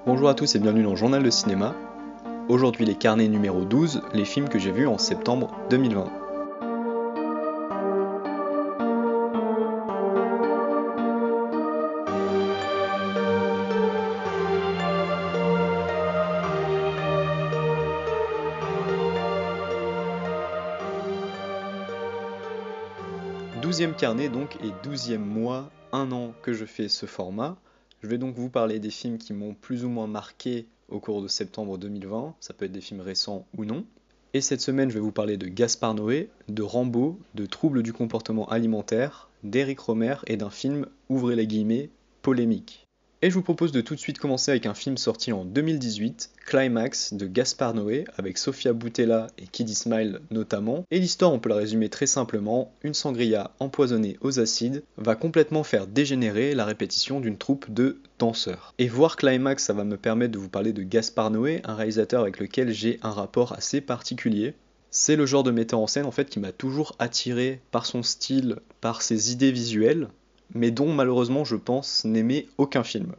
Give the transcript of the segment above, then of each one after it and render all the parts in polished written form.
Bonjour à tous et bienvenue dans Journal de cinéma. Aujourd'hui les carnets numéro 12, les films que j'ai vus en septembre 2020. Douzième carnet donc et 12e mois, un an que je fais ce format. Je vais donc vous parler des films qui m'ont plus ou moins marqué au cours de septembre 2020, ça peut être des films récents ou non. Et cette semaine je vais vous parler de Gaspard Noé, de Rambo, de Troubles du comportement alimentaire, d'Éric Rohmer et d'un film, ouvrez les guillemets, polémique. Et je vous propose de tout de suite commencer avec un film sorti en 2018, Climax de Gaspard Noé, avec Sofia Boutella et Kid Smile notamment. Et l'histoire, on peut la résumer très simplement, une sangria empoisonnée aux acides va complètement faire dégénérer la répétition d'une troupe de danseurs. Et voir Climax, ça va me permettre de vous parler de Gaspard Noé, un réalisateur avec lequel j'ai un rapport assez particulier. C'est le genre de metteur en scène en fait qui m'a toujours attiré par son style, par ses idées visuelles, mais dont malheureusement je pense n'aimer aucun film.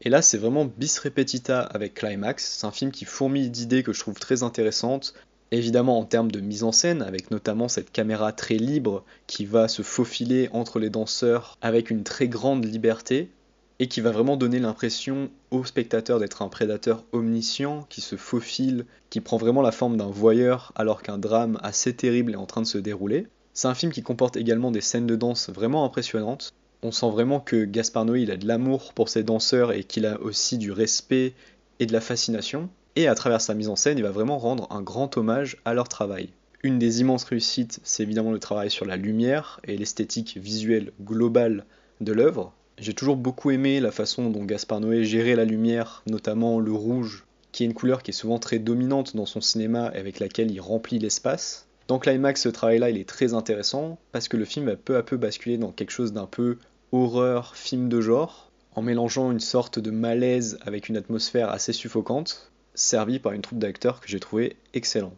Et là c'est vraiment bis repetita avec Climax, c'est un film qui fourmille d'idées que je trouve très intéressantes, évidemment en termes de mise en scène, avec notamment cette caméra très libre qui va se faufiler entre les danseurs avec une très grande liberté, et qui va vraiment donner l'impression au spectateur d'être un prédateur omniscient, qui se faufile, qui prend vraiment la forme d'un voyeur alors qu'un drame assez terrible est en train de se dérouler. C'est un film qui comporte également des scènes de danse vraiment impressionnantes. On sent vraiment que Gaspard Noé il a de l'amour pour ses danseurs et qu'il a aussi du respect et de la fascination. Et à travers sa mise en scène, il va vraiment rendre un grand hommage à leur travail. Une des immenses réussites, c'est évidemment le travail sur la lumière et l'esthétique visuelle globale de l'œuvre. J'ai toujours beaucoup aimé la façon dont Gaspard Noé gérait la lumière, notamment le rouge, qui est une couleur qui est souvent très dominante dans son cinéma et avec laquelle il remplit l'espace. Dans Climax, ce travail-là, il est très intéressant parce que le film va peu à peu basculer dans quelque chose d'un peu horreur, film de genre, en mélangeant une sorte de malaise avec une atmosphère assez suffocante, servie par une troupe d'acteurs que j'ai trouvé excellent.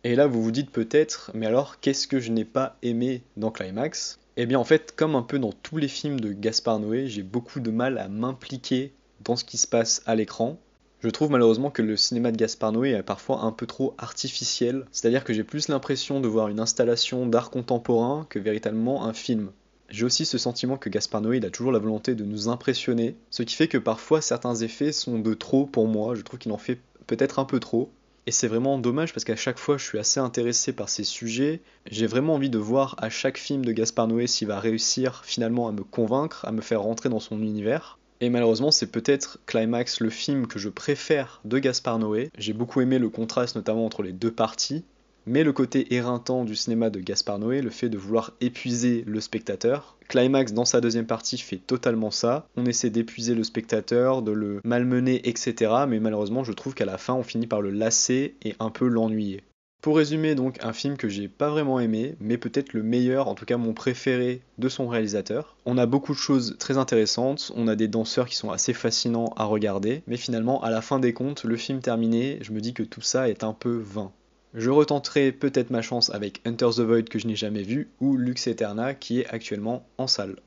Et là, vous vous dites peut-être, mais alors, qu'est-ce que je n'ai pas aimé dans Climax ? Eh bien, en fait, comme un peu dans tous les films de Gaspard Noé, j'ai beaucoup de mal à m'impliquer dans ce qui se passe à l'écran. Je trouve malheureusement que le cinéma de Gaspard Noé est parfois un peu trop artificiel, c'est-à-dire que j'ai plus l'impression de voir une installation d'art contemporain que véritablement un film. J'ai aussi ce sentiment que Gaspard Noé il a toujours la volonté de nous impressionner, ce qui fait que parfois certains effets sont de trop pour moi, je trouve qu'il en fait peut-être un peu trop. Et c'est vraiment dommage parce qu'à chaque fois je suis assez intéressé par ces sujets, j'ai vraiment envie de voir à chaque film de Gaspard Noé s'il va réussir finalement à me convaincre, à me faire rentrer dans son univers. Et malheureusement, c'est peut-être Climax le film que je préfère de Gaspard Noé. J'ai beaucoup aimé le contraste notamment entre les deux parties, mais le côté éreintant du cinéma de Gaspard Noé, le fait de vouloir épuiser le spectateur. Climax, dans sa deuxième partie, fait totalement ça. On essaie d'épuiser le spectateur, de le malmener, etc. Mais malheureusement, je trouve qu'à la fin, on finit par le lasser et un peu l'ennuyer. Pour résumer donc un film que j'ai pas vraiment aimé, mais peut-être le meilleur, en tout cas mon préféré de son réalisateur. On a beaucoup de choses très intéressantes, on a des danseurs qui sont assez fascinants à regarder, mais finalement à la fin des comptes, le film terminé, je me dis que tout ça est un peu vain. Je retenterai peut-être ma chance avec Enter the Void que je n'ai jamais vu, ou Lux Eterna qui est actuellement en salle.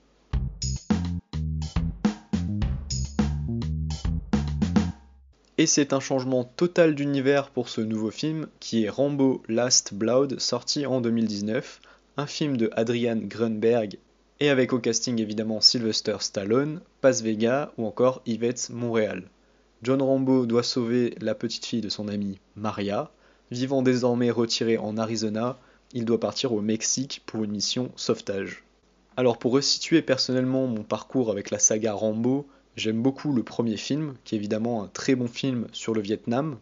Et c'est un changement total d'univers pour ce nouveau film, qui est Rambo Last Blood, sorti en 2019, un film de Adrian Grunberg, et avec au casting évidemment Sylvester Stallone, Paz Vega ou encore Yvette Montréal. John Rambo doit sauver la petite fille de son amie Maria. Vivant désormais retiré en Arizona, il doit partir au Mexique pour une mission sauvetage. Alors pour resituer personnellement mon parcours avec la saga Rambo, j'aime beaucoup le premier film, qui est évidemment un très bon film sur le Vietnam,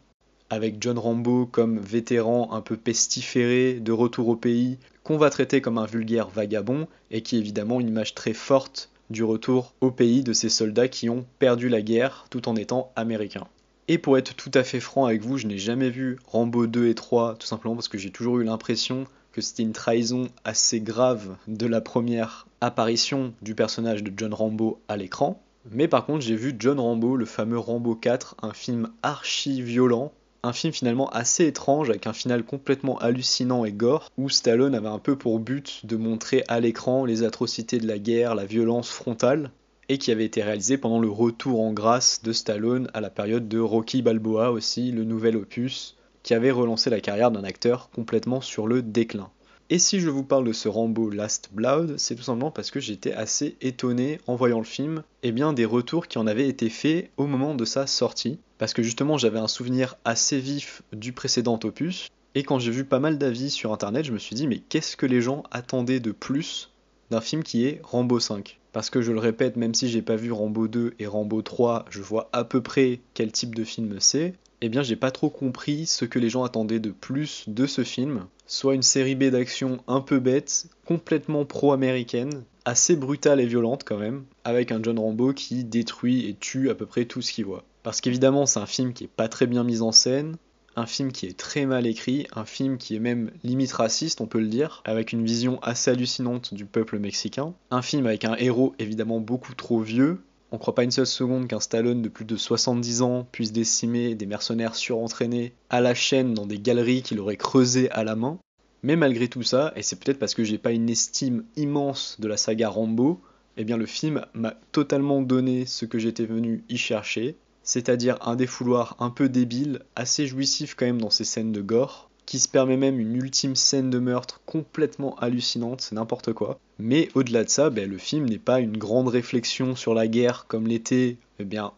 avec John Rambo comme vétéran un peu pestiféré, de retour au pays, qu'on va traiter comme un vulgaire vagabond, et qui est évidemment une image très forte du retour au pays de ces soldats qui ont perdu la guerre tout en étant américains. Et pour être tout à fait franc avec vous, je n'ai jamais vu Rambo 2 et 3, tout simplement parce que j'ai toujours eu l'impression que c'était une trahison assez grave de la première apparition du personnage de John Rambo à l'écran. Mais par contre, j'ai vu John Rambo, le fameux Rambo 4, un film archi violent, un film finalement assez étrange avec un final complètement hallucinant et gore, où Stallone avait un peu pour but de montrer à l'écran les atrocités de la guerre, la violence frontale. et qui avait été réalisé pendant le retour en grâce de Stallone à la période de Rocky Balboa aussi, le nouvel opus, qui avait relancé la carrière d'un acteur complètement sur le déclin. Et si je vous parle de ce Rambo Last Blood, c'est tout simplement parce que j'étais assez étonné en voyant le film, et bien des retours qui en avaient été faits au moment de sa sortie, parce que justement j'avais un souvenir assez vif du précédent opus, et quand j'ai vu pas mal d'avis sur internet, je me suis dit mais qu'est-ce que les gens attendaient de plus d'un film qui est Rambo 5 ? Parce que je le répète, même si j'ai pas vu Rambo 2 et Rambo 3, je vois à peu près quel type de film c'est, eh bien j'ai pas trop compris ce que les gens attendaient de plus de ce film, soit une série B d'action un peu bête, complètement pro-américaine, assez brutale et violente quand même, avec un John Rambo qui détruit et tue à peu près tout ce qu'il voit. Parce qu'évidemment c'est un film qui est pas très bien mis en scène, un film qui est très mal écrit, un film qui est même limite raciste, on peut le dire, avec une vision assez hallucinante du peuple mexicain, un film avec un héros évidemment beaucoup trop vieux. On croit pas une seule seconde qu'un Stallone de plus de 70 ans puisse décimer des mercenaires surentraînés à la chaîne dans des galeries qu'il aurait creusées à la main. Mais malgré tout ça, et c'est peut-être parce que j'ai pas une estime immense de la saga Rambo, eh bien le film m'a totalement donné ce que j'étais venu y chercher, c'est-à-dire un défouloir un peu débile, assez jouissif quand même dans ses scènes de gore, qui se permet même une ultime scène de meurtre complètement hallucinante, c'est n'importe quoi. Mais au-delà de ça, le film n'est pas une grande réflexion sur la guerre comme l'était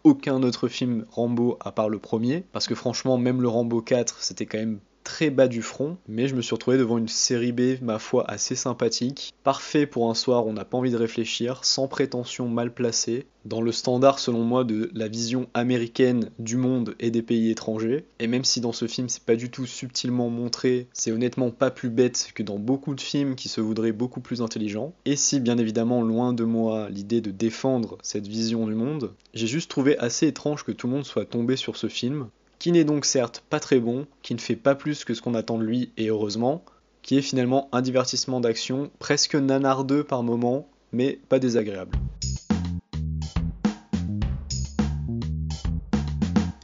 aucun autre film Rambo à part le premier, parce que franchement même le Rambo 4 c'était quand même très bas du front, mais je me suis retrouvé devant une série B, ma foi, assez sympathique, parfait pour un soir où on n'a pas envie de réfléchir, sans prétention mal placée, dans le standard selon moi de la vision américaine du monde et des pays étrangers, et même si dans ce film c'est pas du tout subtilement montré, c'est honnêtement pas plus bête que dans beaucoup de films qui se voudraient beaucoup plus intelligents, et si bien évidemment loin de moi l'idée de défendre cette vision du monde, j'ai juste trouvé assez étrange que tout le monde soit tombé sur ce film, qui n'est donc certes pas très bon, qui ne fait pas plus que ce qu'on attend de lui, et heureusement, qui est finalement un divertissement d'action presque nanardeux par moment, mais pas désagréable.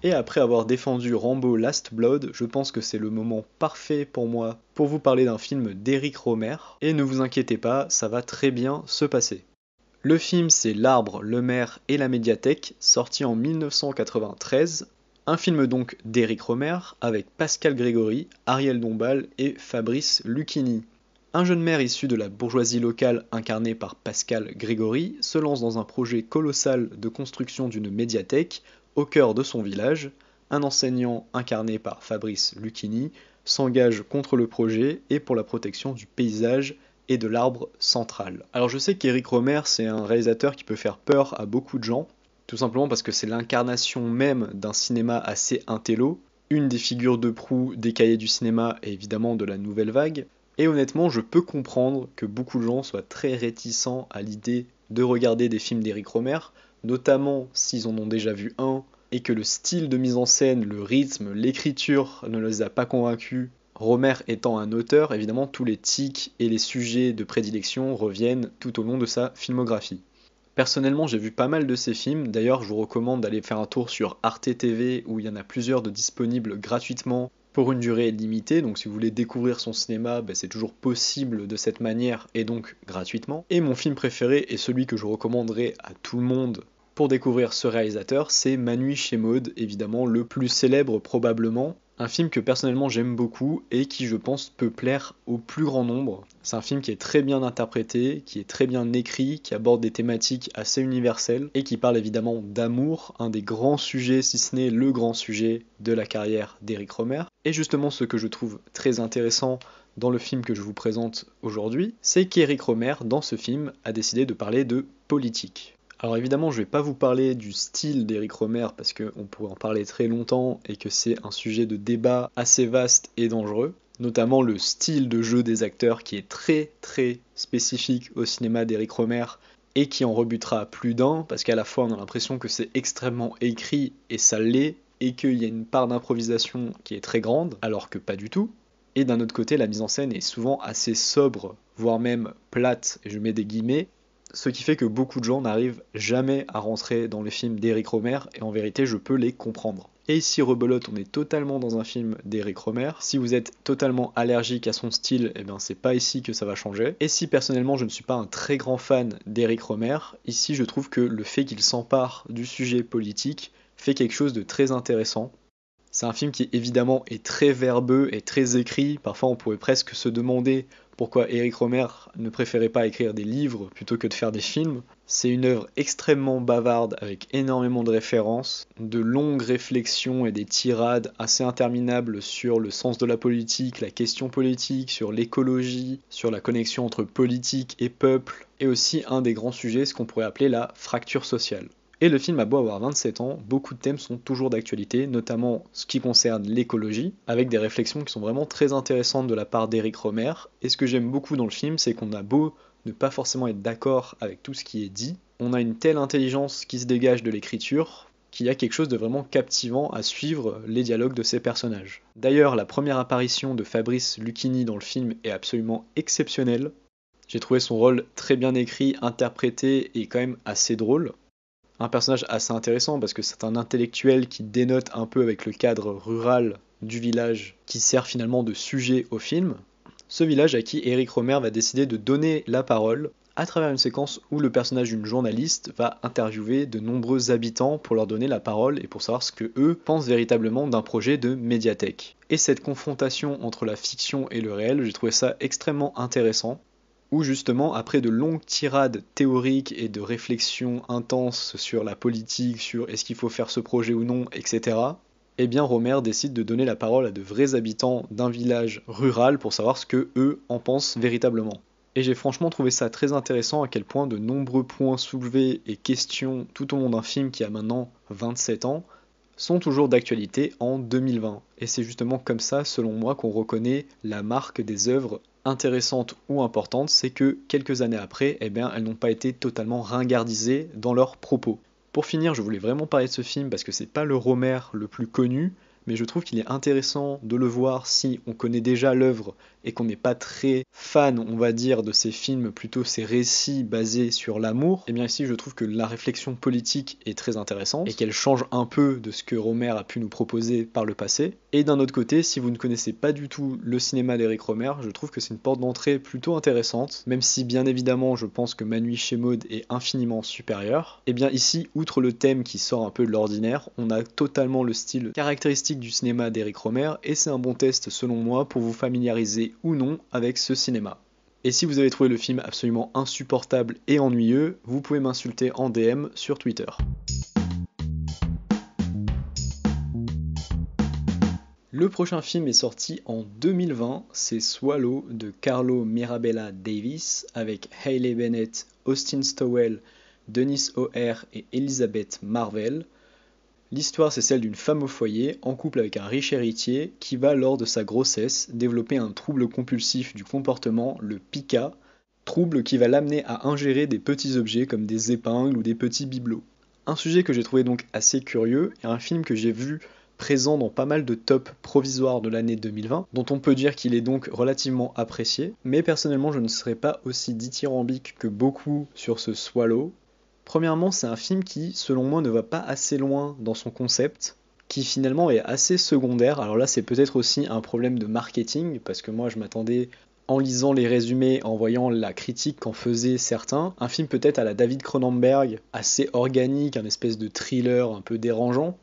Et après avoir défendu Rambo Last Blood, je pense que c'est le moment parfait pour moi pour vous parler d'un film d'Éric Rohmer, et ne vous inquiétez pas, ça va très bien se passer. Le film c'est L'Arbre, le Maire et la Médiathèque, sorti en 1993, un film donc d'Éric Rohmer avec Pascal Grégory, Ariel Dombal et Fabrice Lucchini. Un jeune maire issu de la bourgeoisie locale incarné par Pascal Grégory se lance dans un projet colossal de construction d'une médiathèque au cœur de son village. Un enseignant incarné par Fabrice Lucchini s'engage contre le projet et pour la protection du paysage et de l'arbre central. Alors je sais qu'Éric Rohmer c'est un réalisateur qui peut faire peur à beaucoup de gens, tout simplement parce que c'est l'incarnation même d'un cinéma assez intello, une des figures de proue des cahiers du cinéma et évidemment de la nouvelle vague, et honnêtement je peux comprendre que beaucoup de gens soient très réticents à l'idée de regarder des films d'Éric Rohmer, notamment s'ils en ont déjà vu un, et que le style de mise en scène, le rythme, l'écriture ne les a pas convaincus. Rohmer étant un auteur, évidemment tous les tics et les sujets de prédilection reviennent tout au long de sa filmographie. Personnellement, j'ai vu pas mal de ces films, d'ailleurs je vous recommande d'aller faire un tour sur Arte TV où il y en a plusieurs de disponibles gratuitement pour une durée limitée, donc si vous voulez découvrir son cinéma, c'est toujours possible de cette manière et donc gratuitement. Et mon film préféré et celui que je recommanderais à tout le monde pour découvrir ce réalisateur, c'est Ma nuit chez Maud, évidemment le plus célèbre probablement. Un film que personnellement j'aime beaucoup et qui je pense peut plaire au plus grand nombre. C'est un film qui est très bien interprété, qui est très bien écrit, qui aborde des thématiques assez universelles et qui parle évidemment d'amour, un des grands sujets, si ce n'est le grand sujet de la carrière d'Éric Rohmer. Et justement ce que je trouve très intéressant dans le film que je vous présente aujourd'hui, c'est qu'Éric Rohmer dans ce film a décidé de parler de politique. Alors évidemment, je ne vais pas vous parler du style d'Éric Rohmer parce qu'on pourrait en parler très longtemps et que c'est un sujet de débat assez vaste et dangereux, notamment le style de jeu des acteurs qui est très très spécifique au cinéma d'Éric Rohmer et qui en rebutera plus d'un parce qu'à la fois on a l'impression que c'est extrêmement écrit et ça l'est et qu'il y a une part d'improvisation qui est très grande alors que pas du tout. Et d'un autre côté, la mise en scène est souvent assez sobre, voire même plate, et je mets des guillemets, ce qui fait que beaucoup de gens n'arrivent jamais à rentrer dans les films d'Éric Rohmer, et en vérité je peux les comprendre. Et ici, rebelote, on est totalement dans un film d'Eric Rohmer. Si vous êtes totalement allergique à son style, eh bien c'est pas ici que ça va changer. Et si personnellement je ne suis pas un très grand fan d'Eric Rohmer, ici je trouve que le fait qu'il s'empare du sujet politique fait quelque chose de très intéressant. C'est un film qui évidemment est très verbeux et très écrit. Parfois on pourrait presque se demander pourquoi Eric Rohmer ne préférait pas écrire des livres plutôt que de faire des films. C'est une œuvre extrêmement bavarde avec énormément de références, de longues réflexions et des tirades assez interminables sur le sens de la politique, la question politique, sur l'écologie, sur la connexion entre politique et peuple, et aussi un des grands sujets, ce qu'on pourrait appeler la fracture sociale. Et le film a beau avoir 27 ans, beaucoup de thèmes sont toujours d'actualité, notamment ce qui concerne l'écologie, avec des réflexions qui sont vraiment très intéressantes de la part d'Eric Rohmer. Et ce que j'aime beaucoup dans le film, c'est qu'on a beau ne pas forcément être d'accord avec tout ce qui est dit, on a une telle intelligence qui se dégage de l'écriture, qu'il y a quelque chose de vraiment captivant à suivre les dialogues de ces personnages. D'ailleurs, la première apparition de Fabrice Lucchini dans le film est absolument exceptionnelle. J'ai trouvé son rôle très bien écrit, interprété et quand même assez drôle. Un personnage assez intéressant parce que c'est un intellectuel qui dénote un peu avec le cadre rural du village qui sert finalement de sujet au film. Ce village à qui Eric Rohmer va décider de donner la parole à travers une séquence où le personnage d'une journaliste va interviewer de nombreux habitants pour leur donner la parole et pour savoir ce que eux pensent véritablement d'un projet de médiathèque. Et cette confrontation entre la fiction et le réel, j'ai trouvé ça extrêmement intéressant, où justement, après de longues tirades théoriques et de réflexions intenses sur la politique, sur est-ce qu'il faut faire ce projet ou non, etc., eh bien Rohmer décide de donner la parole à de vrais habitants d'un village rural pour savoir ce que eux en pensent véritablement. Et j'ai franchement trouvé ça très intéressant à quel point de nombreux points soulevés et questions tout au long d'un film qui a maintenant 27 ans sont toujours d'actualité en 2020. Et c'est justement comme ça, selon moi, qu'on reconnaît la marque des œuvres intéressantes ou importantes, c'est que quelques années après, eh bien, elles n'ont pas été totalement ringardisées dans leurs propos. Pour finir, je voulais vraiment parler de ce film parce que c'est pas le Rohmer le plus connu, mais je trouve qu'il est intéressant de le voir si on connaît déjà l'œuvre et qu'on n'est pas très fan, on va dire, de ces films, plutôt ces récits basés sur l'amour. Et bien ici, je trouve que la réflexion politique est très intéressante et qu'elle change un peu de ce que Rohmer a pu nous proposer par le passé. Et d'un autre côté, si vous ne connaissez pas du tout le cinéma d'Eric Rohmer, je trouve que c'est une porte d'entrée plutôt intéressante, même si bien évidemment je pense que Ma Nuit chez Maud est infiniment supérieur. Et bien ici, outre le thème qui sort un peu de l'ordinaire, on a totalement le style caractéristique du cinéma d'Eric Rohmer et c'est un bon test selon moi pour vous familiariser ou non avec ce cinéma. Et si vous avez trouvé le film absolument insupportable et ennuyeux, vous pouvez m'insulter en DM sur Twitter. Le prochain film est sorti en 2020, c'est Swallow de Carlo Mirabella Davis avec Hayley Bennett, Austin Stowell, Denis O'Hare et Elizabeth Marvel. L'histoire, c'est celle d'une femme au foyer, en couple avec un riche héritier, qui va, lors de sa grossesse, développer un trouble compulsif du comportement, le pica, trouble qui va l'amener à ingérer des petits objets comme des épingles ou des petits bibelots. Un sujet que j'ai trouvé donc assez curieux, et un film que j'ai vu présent dans pas mal de tops provisoires de l'année 2020, dont on peut dire qu'il est donc relativement apprécié, mais personnellement je ne serais pas aussi dithyrambique que beaucoup sur ce Swallow. Premièrement, c'est un film qui, selon moi, ne va pas assez loin dans son concept, qui finalement est assez secondaire. Alors là, c'est peut-être aussi un problème de marketing, parce que moi, je m'attendais, en lisant les résumés, en voyant la critique qu'en faisaient certains, un film peut-être à la David Cronenberg, assez organique, un espèce de thriller un peu dérangeant.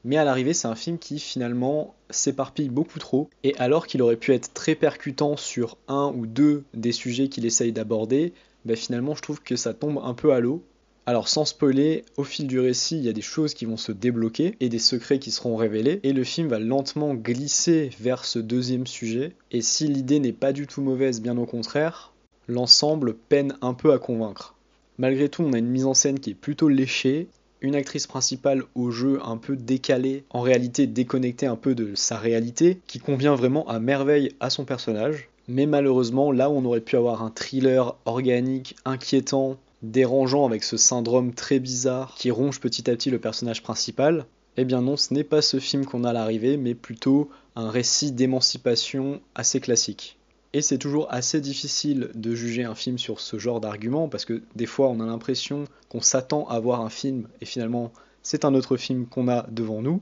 Mais à l'arrivée, c'est un film qui finalement s'éparpille beaucoup trop, et alors qu'il aurait pu être très percutant sur un ou deux des sujets qu'il essaye d'aborder, finalement je trouve que ça tombe un peu à l'eau. Alors sans spoiler, au fil du récit, il y a des choses qui vont se débloquer et des secrets qui seront révélés, et le film va lentement glisser vers ce deuxième sujet, et si l'idée n'est pas du tout mauvaise, bien au contraire, l'ensemble peine un peu à convaincre. Malgré tout, on a une mise en scène qui est plutôt léchée, une actrice principale au jeu un peu décalée, en réalité déconnectée un peu de sa réalité, qui convient vraiment à merveille à son personnage, mais malheureusement, là où on aurait pu avoir un thriller organique, inquiétant, dérangeant avec ce syndrome très bizarre qui ronge petit à petit le personnage principal, eh bien non, ce n'est pas ce film qu'on a à l'arrivée, mais plutôt un récit d'émancipation assez classique. Et c'est toujours assez difficile de juger un film sur ce genre d'argument, parce que des fois on a l'impression qu'on s'attend à voir un film, et finalement c'est un autre film qu'on a devant nous.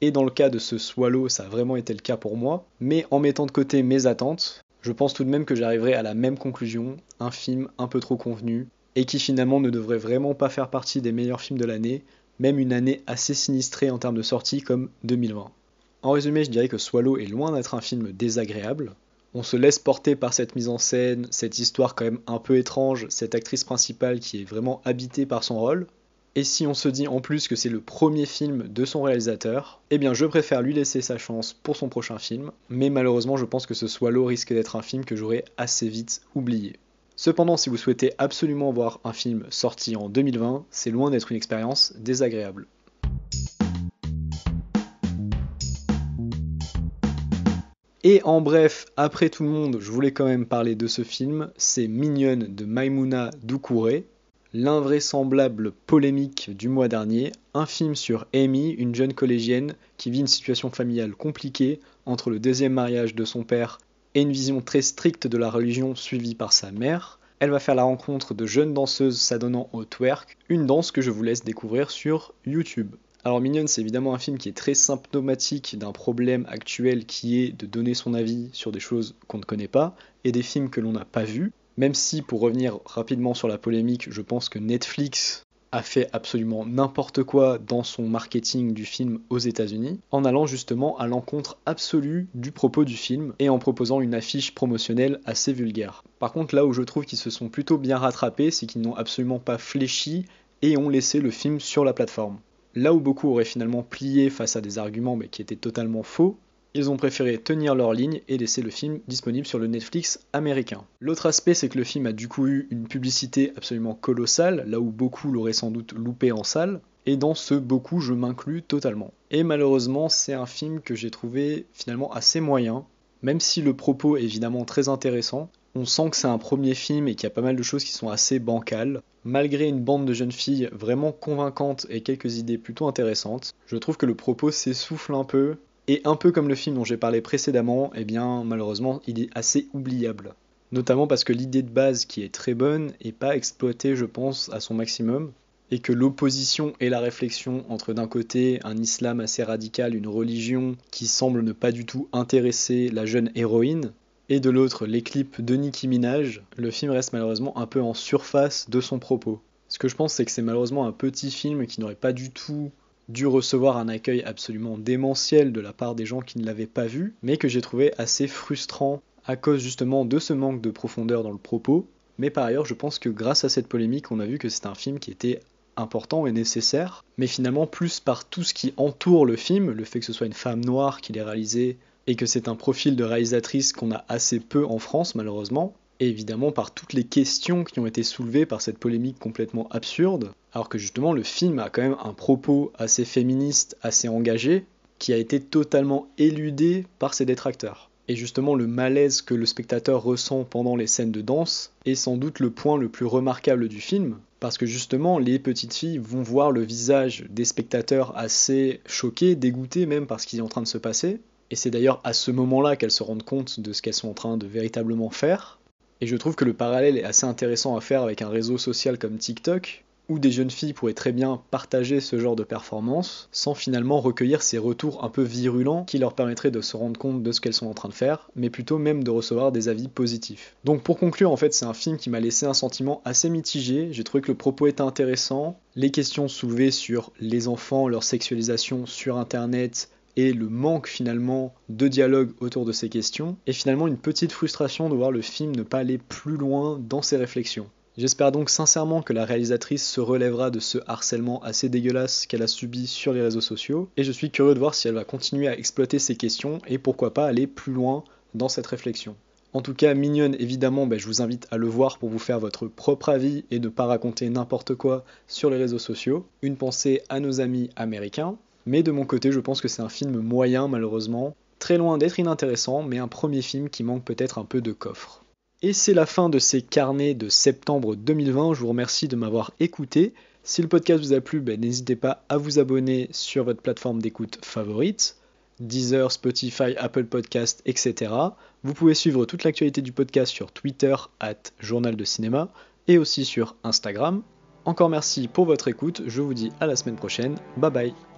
et dans le cas de ce Swallow, ça a vraiment été le cas pour moi, mais en mettant de côté mes attentes, je pense tout de même que j'arriverai à la même conclusion, un film un peu trop convenu, et qui finalement ne devrait vraiment pas faire partie des meilleurs films de l'année, même une année assez sinistrée en termes de sortie comme 2020. En résumé, je dirais que Swallow est loin d'être un film désagréable. On se laisse porter par cette mise en scène, cette histoire quand même un peu étrange, cette actrice principale qui est vraiment habitée par son rôle. Et si on se dit en plus que c'est le premier film de son réalisateur, eh bien je préfère lui laisser sa chance pour son prochain film, mais malheureusement je pense que ce Swallow risque d'être un film que j'aurai assez vite oublié. Cependant, si vous souhaitez absolument voir un film sorti en 2020, c'est loin d'être une expérience désagréable. Et en bref, après tout le monde, je voulais quand même parler de ce film, c'est Mignonne de Maïmouna Doucouré, l'invraisemblable polémique du mois dernier, un film sur Amy, une jeune collégienne qui vit une situation familiale compliquée entre le deuxième mariage de son père et une vision très stricte de la religion suivie par sa mère. Elle va faire la rencontre de jeunes danseuses s'adonnant au twerk, une danse que je vous laisse découvrir sur YouTube. Alors Mignonne, c'est évidemment un film qui est très symptomatique d'un problème actuel qui est de donner son avis sur des choses qu'on ne connaît pas et des films que l'on n'a pas vus. Même si, pour revenir rapidement sur la polémique, je pense que Netflix a fait absolument n'importe quoi dans son marketing du film aux États-Unis, en allant justement à l'encontre absolue du propos du film et en proposant une affiche promotionnelle assez vulgaire. Par contre, là où je trouve qu'ils se sont plutôt bien rattrapés, c'est qu'ils n'ont absolument pas fléchi et ont laissé le film sur la plateforme. Là où beaucoup auraient finalement plié face à des arguments mais qui étaient totalement faux, ils ont préféré tenir leur ligne et laisser le film disponible sur le Netflix américain. L'autre aspect, c'est que le film a du coup eu une publicité absolument colossale, là où beaucoup l'auraient sans doute loupé en salle, et dans ce beaucoup, je m'inclus totalement. Et malheureusement, c'est un film que j'ai trouvé finalement assez moyen, même si le propos est évidemment très intéressant. On sent que c'est un premier film et qu'il y a pas mal de choses qui sont assez bancales. Malgré une bande de jeunes filles vraiment convaincantes et quelques idées plutôt intéressantes, je trouve que le propos s'essouffle un peu, et un peu comme le film dont j'ai parlé précédemment, eh bien malheureusement il est assez oubliable. Notamment parce que l'idée de base qui est très bonne n'est pas exploitée je pense à son maximum, et que l'opposition et la réflexion entre d'un côté un islam assez radical, une religion qui semble ne pas du tout intéresser la jeune héroïne, et de l'autre les clips de Nicki Minaj, le film reste malheureusement un peu en surface de son propos. Ce que je pense c'est que c'est malheureusement un petit film qui n'aurait pas du tout dû recevoir un accueil absolument démentiel de la part des gens qui ne l'avaient pas vu, mais que j'ai trouvé assez frustrant à cause justement de ce manque de profondeur dans le propos. Mais par ailleurs, je pense que grâce à cette polémique, on a vu que c'est un film qui était important et nécessaire, mais finalement plus par tout ce qui entoure le film, le fait que ce soit une femme noire qui l'ait réalisé, et que c'est un profil de réalisatrice qu'on a assez peu en France malheureusement, et évidemment par toutes les questions qui ont été soulevées par cette polémique complètement absurde, alors que justement le film a quand même un propos assez féministe, assez engagé, qui a été totalement éludé par ses détracteurs. Et justement le malaise que le spectateur ressent pendant les scènes de danse est sans doute le point le plus remarquable du film, parce que justement les petites filles vont voir le visage des spectateurs assez choqués, dégoûtés même par ce qui est en train de se passer, et c'est d'ailleurs à ce moment-là qu'elles se rendent compte de ce qu'elles sont en train de véritablement faire. Et je trouve que le parallèle est assez intéressant à faire avec un réseau social comme TikTok, où des jeunes filles pourraient très bien partager ce genre de performance, sans finalement recueillir ces retours un peu virulents qui leur permettraient de se rendre compte de ce qu'elles sont en train de faire, mais plutôt même de recevoir des avis positifs. Donc pour conclure, en fait, c'est un film qui m'a laissé un sentiment assez mitigé, j'ai trouvé que le propos était intéressant, les questions soulevées sur les enfants, leur sexualisation sur internet, et le manque finalement de dialogue autour de ces questions, et finalement une petite frustration de voir le film ne pas aller plus loin dans ses réflexions. J'espère donc sincèrement que la réalisatrice se relèvera de ce harcèlement assez dégueulasse qu'elle a subi sur les réseaux sociaux, et je suis curieux de voir si elle va continuer à exploiter ces questions, et pourquoi pas aller plus loin dans cette réflexion. En tout cas, Mignonne, évidemment, je vous invite à le voir pour vous faire votre propre avis et ne pas raconter n'importe quoi sur les réseaux sociaux. Une pensée à nos amis américains. Mais de mon côté, je pense que c'est un film moyen malheureusement, très loin d'être inintéressant, mais un premier film qui manque peut-être un peu de coffre. Et c'est la fin de ces carnets de septembre 2020, je vous remercie de m'avoir écouté. Si le podcast vous a plu, n'hésitez pas à vous abonner sur votre plateforme d'écoute favorite, Deezer, Spotify, Apple Podcast, etc. Vous pouvez suivre toute l'actualité du podcast sur Twitter, @journal de cinéma, et aussi sur Instagram. Encore merci pour votre écoute, je vous dis à la semaine prochaine, bye bye.